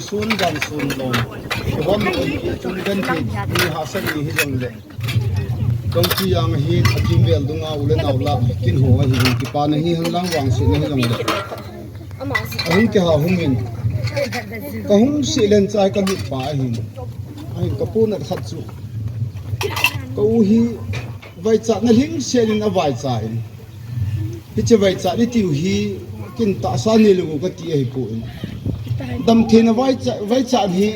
Sun dan sun long, sebab sun kan ni hasil ni hijau le. Kongsi yang hi ajimbel dunga ulen awla kin ho hi kipa na hi hanlang wang sin ni hijau le. Ahun ke ha hungin, kahung silen cai kan hi pa hi, ai kapun at khatsu. Kau hi vai chat na hing selin a vai chai. Hi che vai chat ni tiu hi kin ta sa ni lu ka ti hi pu. Dam thina vai chat hi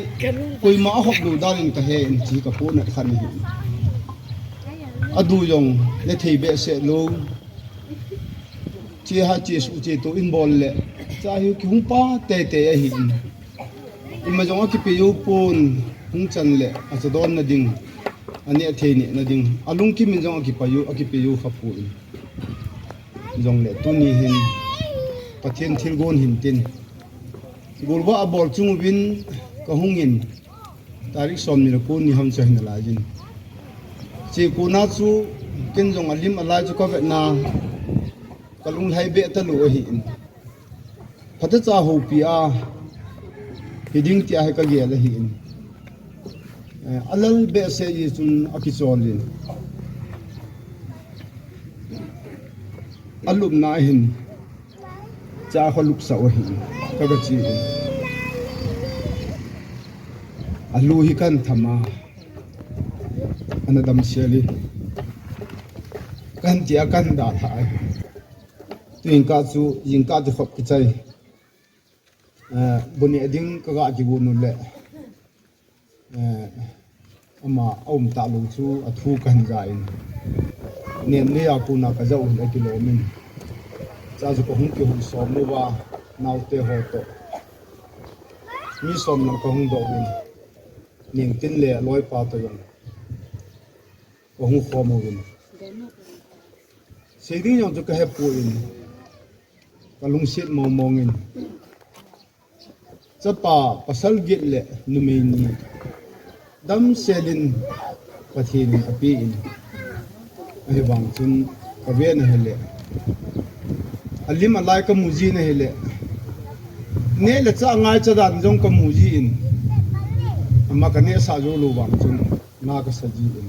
koi ma hok du darin ka he in chi ka pu na khan hi. Adu yong le thei be se lo chi ha chi su chi to in bol le cha hi ki hung pa te te a hi in ma jong ki pe yu pun hung chan le a cha don na ding ani a thei ni na ding alung ki min jong ki pa yu a ki pe yu kha pu in jong le tu ni hin pathian thil gon hin tin golwa abol chung win ka hungin tarik som ni ko ni ham chahna la jin che ko na chu ken jong alim ala chu ka ve na kalung hai be ta lu hi in phata cha ho pi a hiding tia ha ka ge la hi in alal be se yi chun akichon lin alum na hin cha kho luk sa wa hi ka ga chi alu hi kan thama anadam sheli kan tia kan da tha tuin ka chu yin ka de khop ki chai buni ading ka ga ji bu nu le ama om ta lu chu athu kan ga in nen ne ya pu na ka jau le kilomin cha ju ko hung ki hung som no wa nau te ho to mi som na ko hung do win ning tin le loi pa to yong ko hung kho mo win se ding yong to ka he pu in ka lung sit mo mong in cha pa pasal git le nu me ni dam selin pathin api in ai wang chun ka ve na hele alim alai ka muji na hele ne le cha ngai cha dan jong ka muji in mà cái này sao lô bằng chung na cái sao gì vậy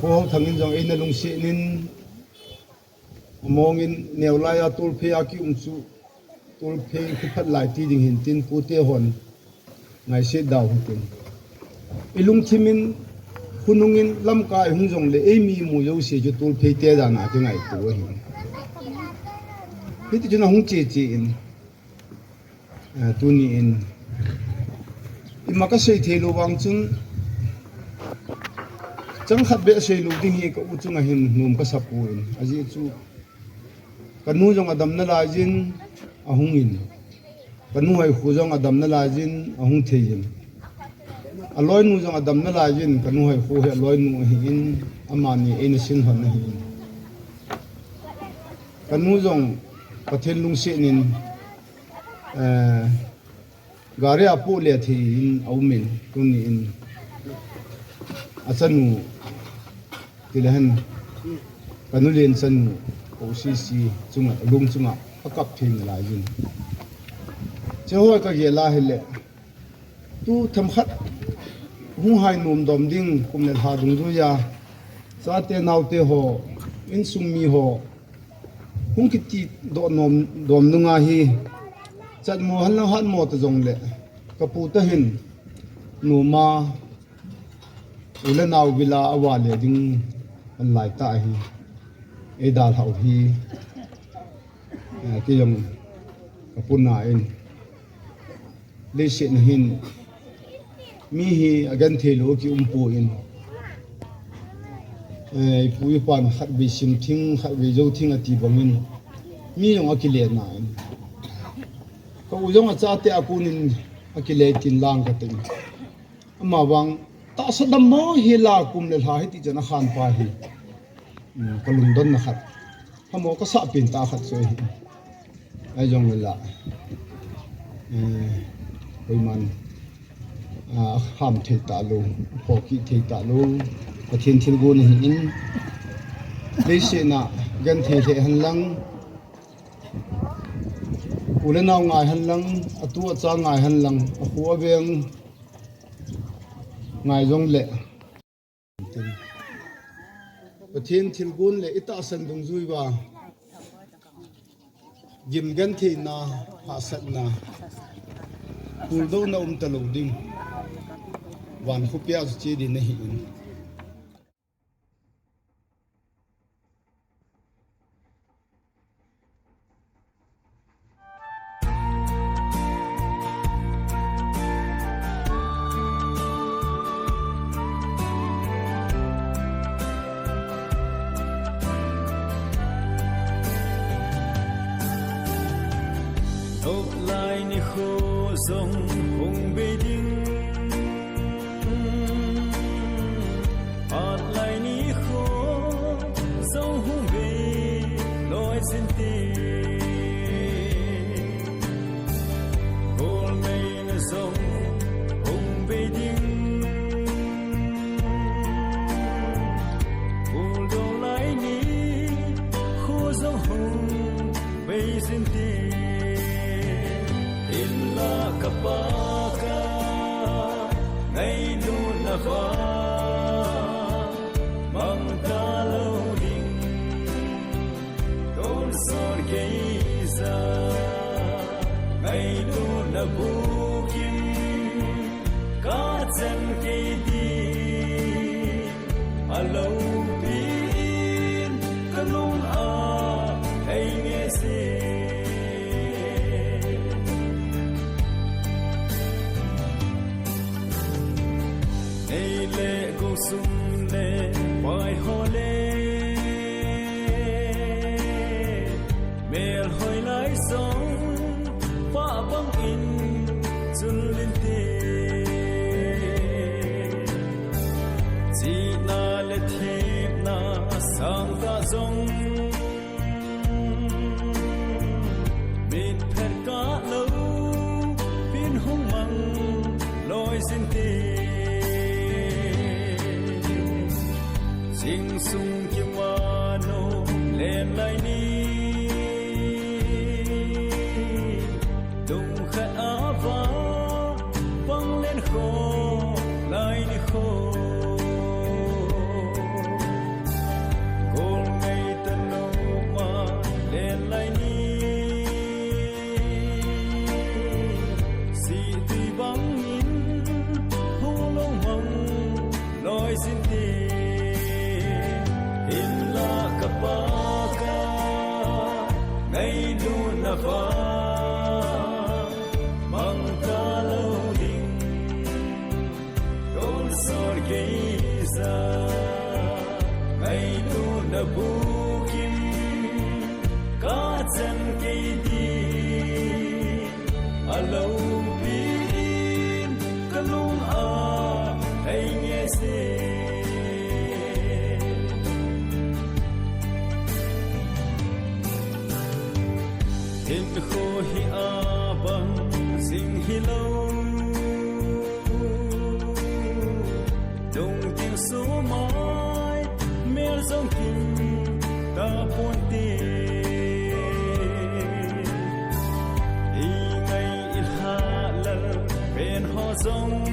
phố thằng in dòng in là lung xịn in mong in nèo lai à tul phe à ki chu tul phe khi phát lại ti ding hin tin pu te hon ngày sẽ đào hụt ilung thimin hunungin lam kai hung jong le emi mu yo se ju tul phe te da na ke ngai tu hi hiti juna hung chi chi in tu ni in imaka sei thelo wang chung chang khat be sei lu ding hi ka u chung a hin num ka sapu in aji chu kanu jong adam na la jin a hung in kanu hai khu jong adam na la jin a hung thein aloi nu jong adam na la jin kanu hai khu he aloi nu hi in amani in sin hon na hi kanu jong pathen lung se nin gare apo le thi in aumin tuni in achanu tilahan kanu len chanu OCC chunga lung chunga akap thing la jin chehoi ka ge la hele tu tham khat hu hai num dom ding kum le ha dung du ya sa te nau te ho in sum mi ho hung kiti do nom dom nunga hi chat mo han la han mo ta jong le kapu ta hin nu ma ula naw bila awale ding an lai ta hi e dal hau hi ke yong kapuna in le shin hin mi hi agan thelo ki umpu in pui pan khat bi sim thing khat bi jo thing ati bangin mi yong akile na in ko ujong acha te akunin akile tin lang ka ting ama wang ta sadam mo hi la kum le ha hi ti jana khan pa hi kalung don na khat hamo ka sa pin ta khat so hi ai jong la koi man ham thei ta lo ho ki thei ta lo pathin thil gon hi in le se na gan thei the han lang ule naw ngai han lang atu cha ngai han lang a huwa beng ngai jong le pathin thil gon le ita san dung zui ba gim gan thei na ha sat na pul do na ta lo ding wan khu pya chi di na hi in Ốc lại ni khô rong hùng bê đinh hạt lại ni khô rong hùng bê lối xin tê hồn mây na rong hùng bê đinh hùng đâu lại ni khô rong hùng bê xin tê illa kapaka ngay lu na va mang ta lâu ding don sor geiza ngay lu na bukin ka chen ke di alo bin kalung a hay nghe se sum le pai hole mel hoi lai song pa bang in chun lin te chi na le the na sang ta zong mit pher ka lo pin hong mang loi sin te sing sung kim wa no len lai ni dung kha ava na va mang ca lâu đình đón soi gây ra ngày tu na bu kim ca chân cây đi a lâu pin ca lung a hay nghe se in khô hi a bang sing hi lâu đông tiếng số mai mel dòng kim ta buồn tê i ngày il ha lal bên ho dòng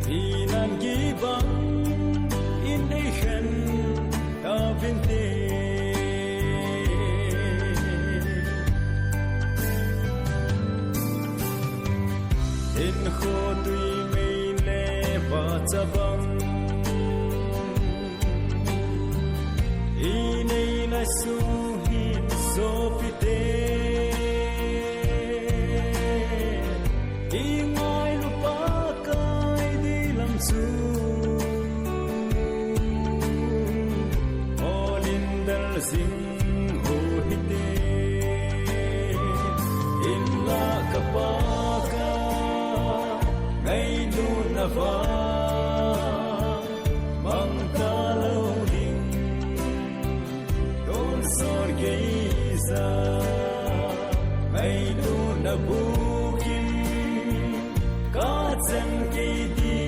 i nan gi bang in nation ta vin tê in khô tùy mây lê và cha băng in ấy là su hít so phi tê in ai lu pa kai đi làm su olin dal sing ho hít tê in la kapa ngày luôn na va mang ca lâu đình đón soi gây ra ngày luôn na bu kim ca chân cây đi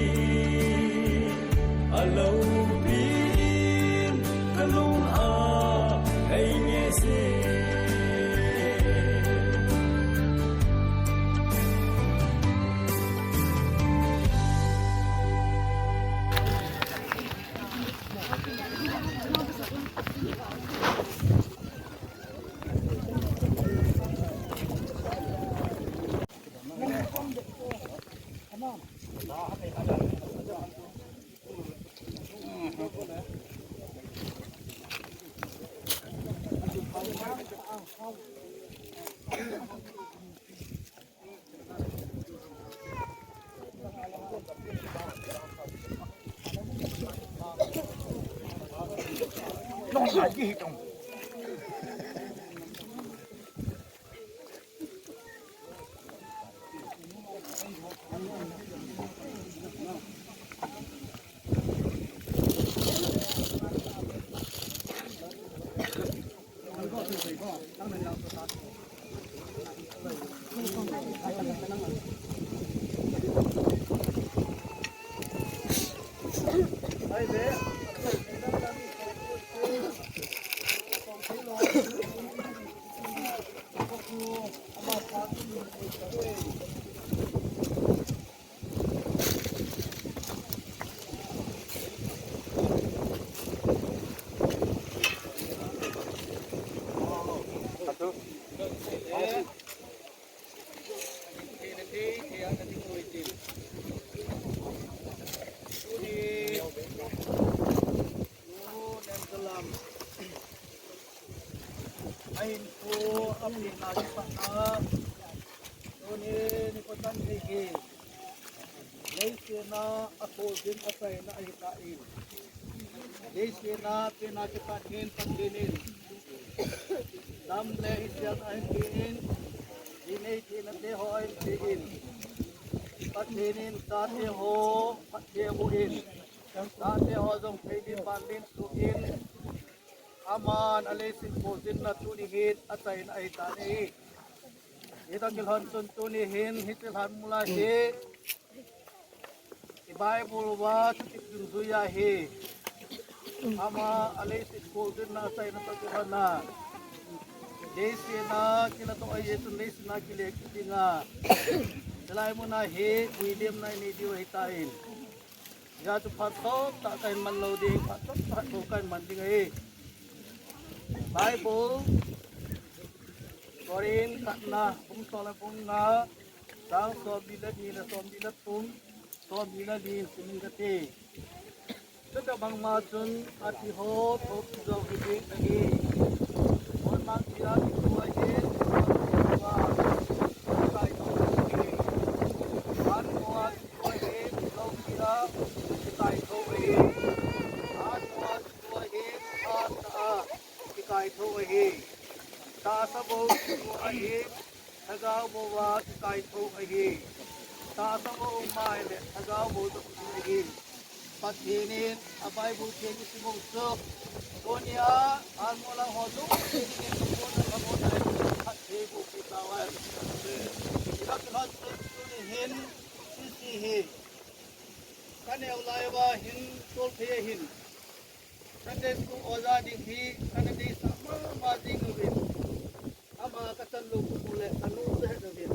a lâu pin ca lung a hay nghe se nó lại cái trong ain po apin na pa na ni potan ni leise na ako din asay na ay kain leise na pinakitahin pagdinin damle isyang ay kiin dinay kinateho ay kiin pagdinin sa teho pagdehuin sa teho zong pwede palin suin aman alisin po din na tunihin at ay na ay tani. Itang kilhan sun tunihin, hitilhan mula hi. Ibay bulwa, tutik yung zuyahi. Ama alisin po din na at ay na tagilhan na. Desi na kilato ay yesun desi na kilekiti nga. Silay mo na hi, William na inidiwa hitain. Yato patok, takain man loading, patok, takain man dingay. Bible Korin katna pung sola pung nga sang so bilat ni na so bilat pung so bilat din siningati sa bang matun at iho to zo higit lagi ya ki tua hin wa kai to hi an wa tua hin lo kira ki kai to hi an wa tua hin an ta ki kai to hi ta sa bo tua hin thaga bo wa ki kai to hi ta sa bo mai le thaga bo to hiปัจจุบันอาศัยบุตรเทียนสิบหกศพตัวนี้อันมลังหัวจุกที่เก็บตัวนั้นขโมยได้ทัดเทบุกิตาวันรักนัดตัวนี้เห็นสิ่งเห็นกันเอวลายว่าเห็นตัวเทียเห็นกันเด็กตัวอาญาดิ้งที่กันเด็กสามารถมาดิ้งเห็นอามากัจจันลูกผู้เล่อนุเล่เห็น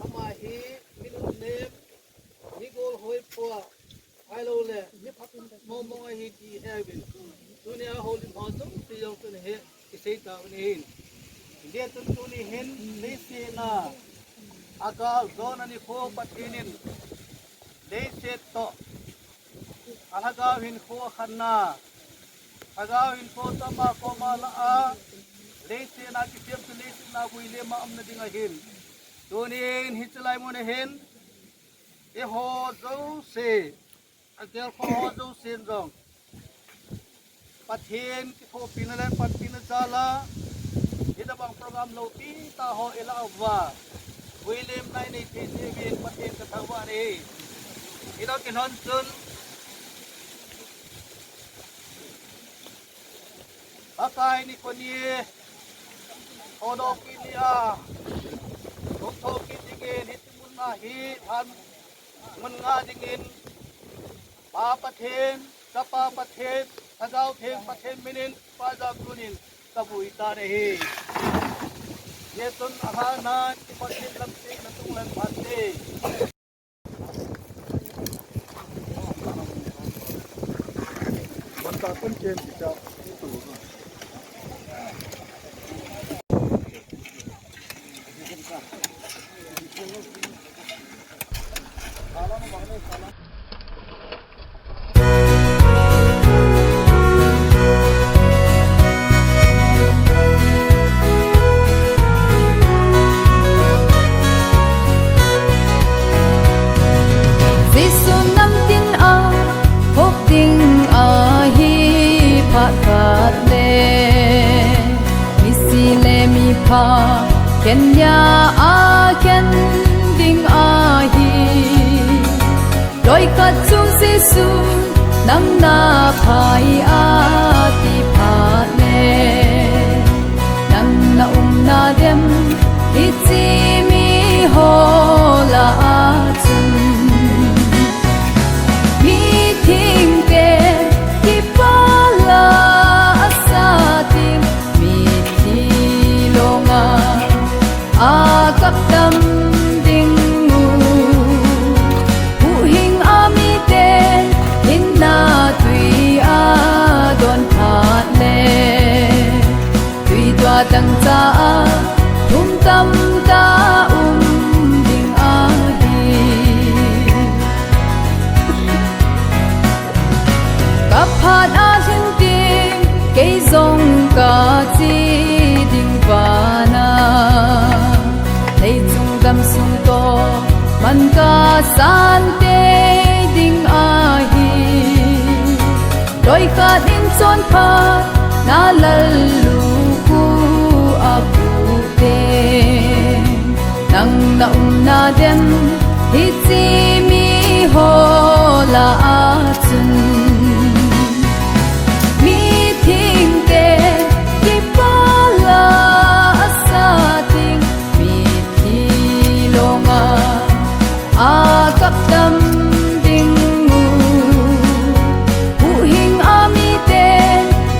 อามาฮีมิลุเนมมิโกลหอยปัวไอ้เราเลยมองไอ้ที่เฮบินตัวนี้เขาลิมหัวจุกที่ยงตัวนี้เห็นที่เสียตาวันนี้เห็นเดี๋ยวตัวนี้เห็นลิเซน่าอากาศโดนนี่โคปัดหินลิเซโตอากาศหินโคขันนาอากาศหินโคตมาโคมาละอาลิเซน่าที่เทียมตัวลิเซน่าบุยเลมาอัมนดิ่งเห็นตัวนี้หินสลายมันเห็นเอโฮโจเซagar kau jauh sendong, pathen kita pindah pat pindah jala, kita bang program lauti tahu elawa, William nai ni PCV pathen ketawa ni, kita kinon sun, pakai ni koni, odok ini doktor kini itu munahi, han mengadingin. ปาประเทศกับปาประเทศถ้าเราเทงประเทศมินินปาจากรุนินกับบุยตาเรฮีเยตุนอาหารนันที่ประเทศลำซีนตุงเลนพันธีวันตาต้นเกณฑ์ที่จะตัวเคนยาอาเคนดิ่งอาฮีโดยกัดจุงสิสุนังนาภายอาติภาเนนังนานาเดมอิจิมิโฮลาจุนมีทิ้งเกกิปาลาสาติมีทีลงอากับดำดิ่งงูผู้หิงอามีเตหินนาตุยอาโดนขาดเลตุยตัวตั้งจ้าทุ่มตำตาดิ่งอาฮีกับผาดอาหินดิ่งเกยซงกาจีดิ่งวานาในจุงดำสุงโตมันกาสันเตดิ่งอาฮีโดยขาดอินซอนพานาลลูกูอาบูเตนังนานาเดมฮิจิมิโฮลาจุนมีทิ้งเตกิปาลาสาติงอากับดำดิ่งงูผู้หิงอามีเต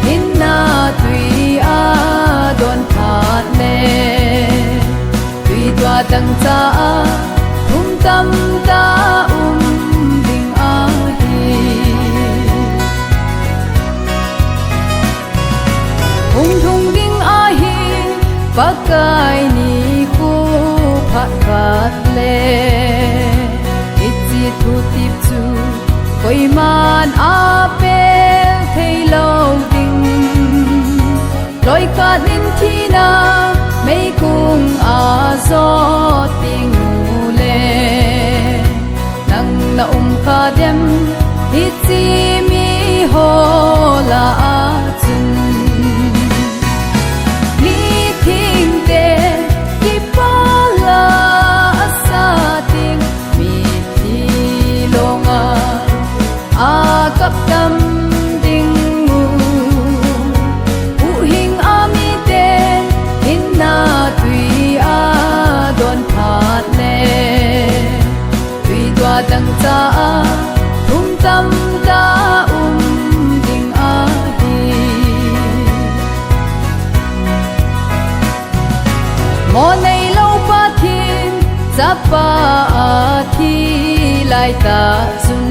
หินนาตุยอาโดนขาดเลตุยตัวตั้งจ้าทุ่มตำตาดิ่งอาฮีทุ่งทุ่งดิ่งอาฮีปากกายนี้คู่พัดขาดเลทุติบจูคอยมานอาเปลเทโลดิง loi ka nin thi na mei kung a zo ting le nang na kha dem hi chi mi ho la a chun mi thing te ki pa la sa ting mi thi longa a kap tam ding mu u hing a mi te hin na tui a don phat le tui twa dang cha thum tam ta ding a hi mo nei lo pa thin cha pa a thi lai ta chun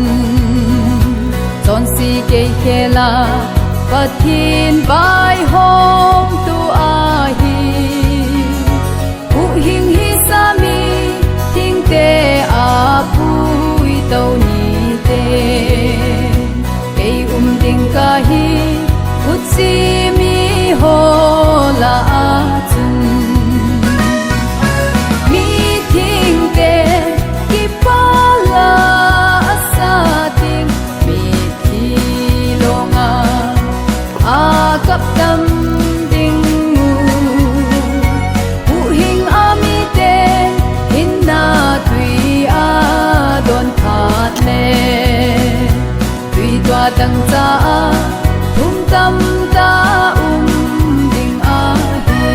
chon si ke khela pathin bai hom tu a hi u hing hi sa mi ting te a pui tau ni te kei ding ka hi u chi mi ho la a chun mi ting te ki pa la sa ting mi thi longa a kap tam ding mu u hing a mi te hin na tui a don phat le tui twa dang cha thum tam ta ding a hi